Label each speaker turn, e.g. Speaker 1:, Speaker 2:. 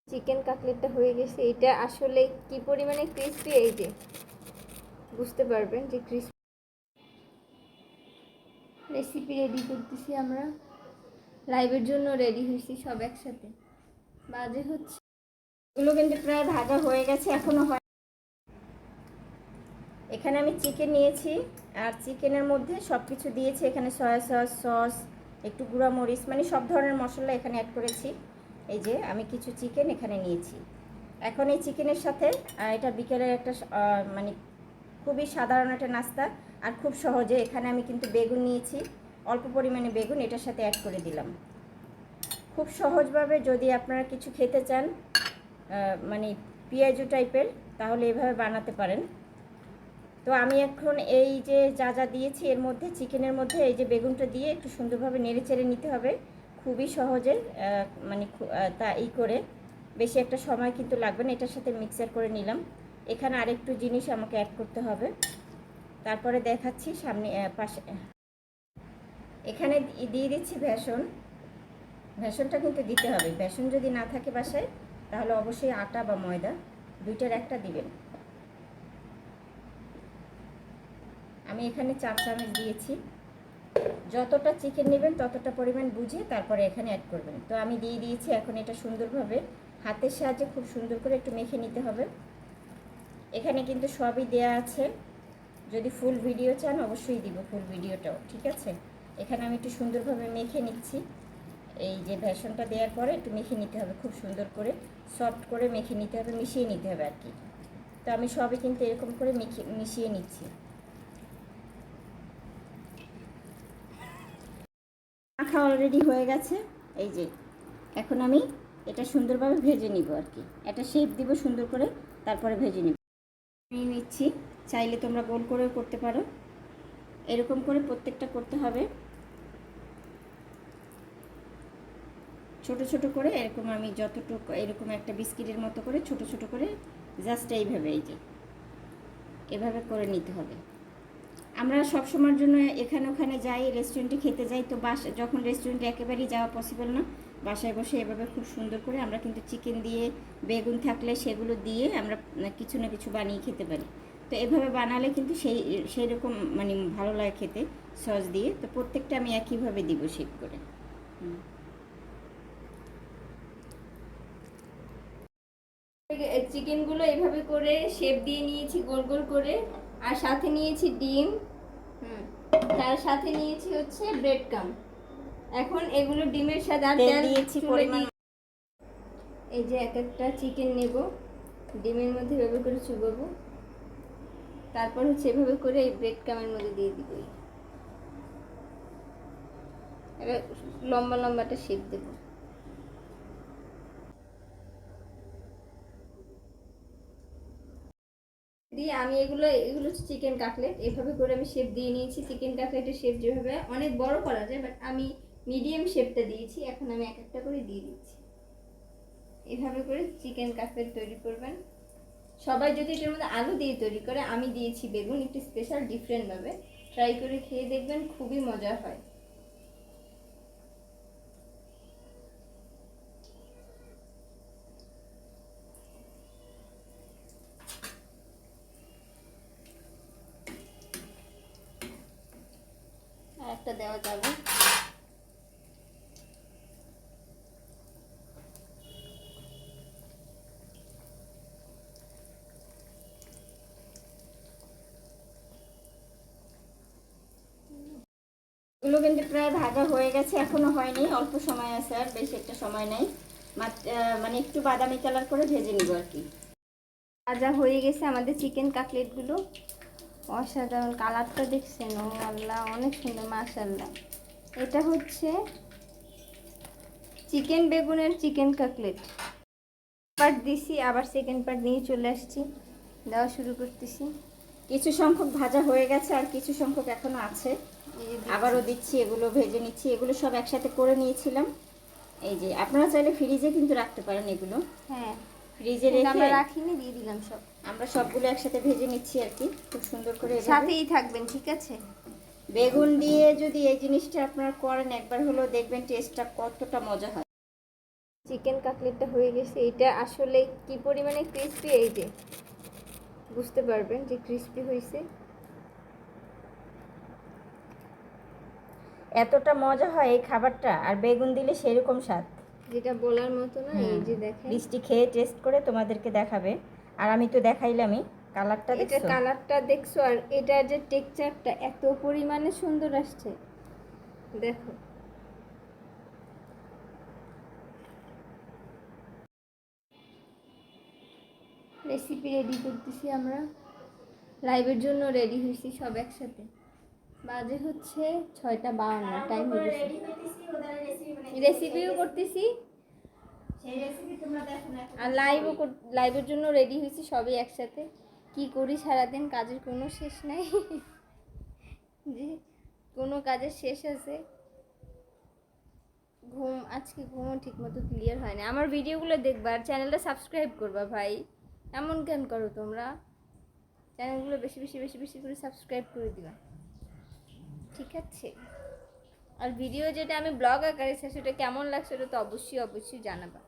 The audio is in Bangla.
Speaker 1: চিকেন কাটলেটটা হয়ে গেছে। এটা আসলে কি পরিমাণে ক্রিস্পি এই যে বুঝতে পারবেন যে ক্রিস্পি। রেসিপি রেডি করতেছি আমরা, লাইভের জন্য রেডি হয়েছি সব একসাথে। বাজে হচ্ছে এগুলো কিন্তু প্রায় ভাজা হয়ে গেছে, এখনো হয়। এখানে আমি চিকেন নিয়েছি আর চিকেনের মধ্যে সব কিছু দিয়েছি। এখানে সয়া সস, একটু গুঁড়া মরিচ, মানে সব ধরনের মশলা এখানে অ্যাড করেছি। এই যে আমি কিছু চিকেন এখানে নিয়েছি। এখন এই চিকেনের সাথে এটা বিকেলের একটা মানে খুবই সাধারণ একটা নাস্তা আর খুব সহজে। এখানে আমি কিন্তু বেগুন নিয়েছি, অল্প পরিমাণে বেগুন এটার সাথে অ্যাড করে দিলাম। খুব সহজভাবে যদি আপনারা কিছু খেতে চান মানে পেঁয়াজু টাইপের, তাহলে এভাবে বানাতে পারেন। তো আমি এখন এই যে যা যা দিয়েছি এর মধ্যে, চিকেনের মধ্যে এই যে বেগুনটা দিয়ে একটু সুন্দরভাবে নেড়ে চেড়ে নিতে হবে। খুবই সহজে, মানে তা করে বেশি একটা সময় কিন্তু লাগবে না। এটার সাথে মিক্সার করে নিলাম। এখানে আরেকটু জিনিস আমাকে অ্যাড করতে হবে, তারপরে দেখাচ্ছি সামনে পাশে। এখানে দিয়ে দিচ্ছি বেসন। বেসনটা কিন্তু দিতে হবে। বেসন যদি না থাকে বাসায়, তাহলে অবশ্যই আটা বা ময়দা দুইটার একটা দিবেন। আমি এখানে 4 চামচ দিয়েছি। যতটা চিকেন নেবেন ততটা পরিমাণ বুঝে তারপরে এখানে অ্যাড করবেন। তো আমি দিয়ে দিয়েছি। এখন এটা সুন্দরভাবে হাতের সাহায্যে খুব সুন্দর করে একটু মেখে নিতে হবে। এখানে কিন্তু সবই দেয়া আছে, যদি ফুল ভিডিও চান অবশ্যই দিব ফুল ভিডিওটাও, ঠিক আছে। এখানে আমি একটু সুন্দরভাবে মেখে নিচ্ছি। এই যে বেসনটা দেওয়ার পরে একটু মেখে নিতে হবে, খুব সুন্দর করে সফট করে মেখে নিতে হবে, মিশিয়ে নিতে হবে আর কি। তো আমি সবই কিন্তু এরকম করে মিশিয়ে নিচ্ছি। মাখা অলরেডি হয়ে গেছে। এই যে এখন আমি এটা সুন্দরভাবে ভেজে নিব আর কি। একটা শেপ দিব সুন্দর করে, তারপরে ভেজে নিব। নিয়ে নিচ্ছি। চাইলে তোমরা গোল করেও করতে পারো। এরকম করে প্রত্যেকটা করতে হবে, ছোট ছোট করে। এরকম আমি যতটুকু, এরকম একটা বিস্কিটের মতো করে ছোট ছোট করে জাস্ট এইভাবে, এই যে এভাবে করে নিতে হবে। আমরা সব সময়ের জন্য এখানে ওখানে যাই, রেস্টুরেন্টে খেতে যাই, তো যখন রেস্টুরেন্টে একেবারেই যাওয়া পসিবল না, বাসায় বসে এভাবে খুব সুন্দর করে আমরা কিন্তু চিকেন দিয়ে, বেগুন থাকলে সেগুলো দিয়ে আমরা কিছু না কিছু বানিয়ে খেতে পারি। তো এভাবে বানালে কিন্তু সেই রকম মানে ভালো লাগে খেতে সস দিয়ে। তো প্রত্যেকটা আমি একইভাবে দিব শেপ করে। চিকেনগুলো এভাবে করে শেপ দিয়ে নিয়েছি গোল গোল করে, আর সাথে নিয়েছি ডিম, তার সাথে নিয়েছি হচ্ছে ব্রেড ক্রাম্ব। এখন এগুলো ডিমের সাথে আর তেল দিয়েছি পরিমাণ। এই যে এক একটা চিকেন নেব, ডিমের মধ্যে এভাবে করে চুবাবো, তারপর হচ্ছে এভাবে করে এই ব্রেড ক্রাম্বের মধ্যে দিয়ে দিব। এবার লম্বা লম্বাটা শেপ দেবো। দিয়ে আমি এগুলো হচ্ছে চিকেন কাটলেট। এভাবে করে আমি শেপ দিয়ে নিয়েছি। চিকেন কাটলেটের শেপ যেভাবে অনেক বড় করা যায়, বাট আমি মিডিয়াম শেপটা দিয়েছি। এখন আমি এক একটা করে দিয়ে দিচ্ছি। এভাবে করে চিকেন কাটলেট তৈরি করবেন। সবাই যদি এটার মধ্যে আলু দিয়ে তৈরি করে, আমি দিয়েছি বেগুন, একটু স্পেশাল ডিফারেন্টভাবে। ট্রাই করে খেয়ে দেখবেন, খুবই মজা হয়। আর একটা দেওয়া যাবে। এগুলো কিন্তু প্রায় ভাজা হয়ে গেছে, এখনো হয়নি, অল্প সময় আছে, আর বেশি একটা সময় নেই। মানে একটু বাদামি কালার করে ভেজে নিব আর কি। ভাজা হয়ে গেছে আমাদের চিকেন কাটলেটগুলো। অসাধারণ কালারটা দেখছেন, ও আল্লাহ, অনেক সুন্দর, মাশাআল্লাহ। এটা হচ্ছে চিকেন বেগুনের চিকেন কাটলেট। পার্ট দিছি, আবার সেকেন্ড পার্ট নিয়ে চলে আসছি, দেওয়া শুরু করতেছি। কিছু সংখ্যক ভাজা হয়ে গেছে, আর কিছু সংখ্যক এখনো আছে, আবারও দিচ্ছি। এগুলো ভেজে নিচ্ছি। এগুলো সব একসাথে করে নিয়েছিলাম। এই যে আপনারা চাইলে ফ্রিজে কিন্তু রাখতে পারেন এগুলো। হ্যাঁ, ফ্রিজে রেখে আমরা রাখিনি, দিয়ে দিলাম সব। আমরা সবগুলো একসাথে ভেজে নিচ্ছি আর কি, খুব সুন্দর করে। সাথেই থাকবেন, ঠিক আছে। বেগুন দিয়ে যদি এই জিনিসটা আপনারা করেন একবার হলো, দেখবেন টেস্টটা কতটা মজা হয়।
Speaker 2: চিকেন কাটলেটটা হয়ে গেছে। এটা আসলে কি পরিমাণে ক্রিস্পি, এই যে বুঝতে পারবেন যে ক্রিস্পি হয়েছে।
Speaker 1: এতটা মজা হয় এই খাবারটা, আর বেগুন দিলে সেরকম স্বাদ,
Speaker 2: যেটা বলার মতো না। এই যে দেখেন,
Speaker 1: বৃষ্টি খেয়ে টেস্ট করে তোমাদেরকে দেখাবে। আর আমি তো দেখাইলামই, কালারটা
Speaker 2: এটা
Speaker 1: দেখছো?
Speaker 2: কালারটা দেখছো, আর এটার যে টেক্সচারটা এত পরিমাণে সুন্দর আসছে, দেখো। রেসিপি রেডি করতেছি আমরা, লাইভের জন্য রেডি হয়েছি সব একসাথে। বাজে হচ্ছে 6:52, টাইম হয়ে গেছে। রেসিপিও করতেছি আর লাইভের জন্য রেডি হয়েছি সবই একসাথে। কি করি সারাদিন, কাজের কোনো শেষ নাই। যে কোনো কাজের শেষ আছে। আজকে ঘুমও ঠিক মতো ক্লিয়ার হয় না। আমার ভিডিওগুলো দেখবা আর চ্যানেলটা সাবস্ক্রাইব করবা ভাই। এমন কেন করো তোমরা? চ্যানেলগুলো বেশি বেশি বেশি বেশি করে সাবস্ক্রাইব করে দিবা, ঠিক আছে? আর ভিডিও যেটা আমি ব্লগ আকারে সেটা কেমন লাগছে, সেটা তো অবশ্যই অবশ্যই জানাবা।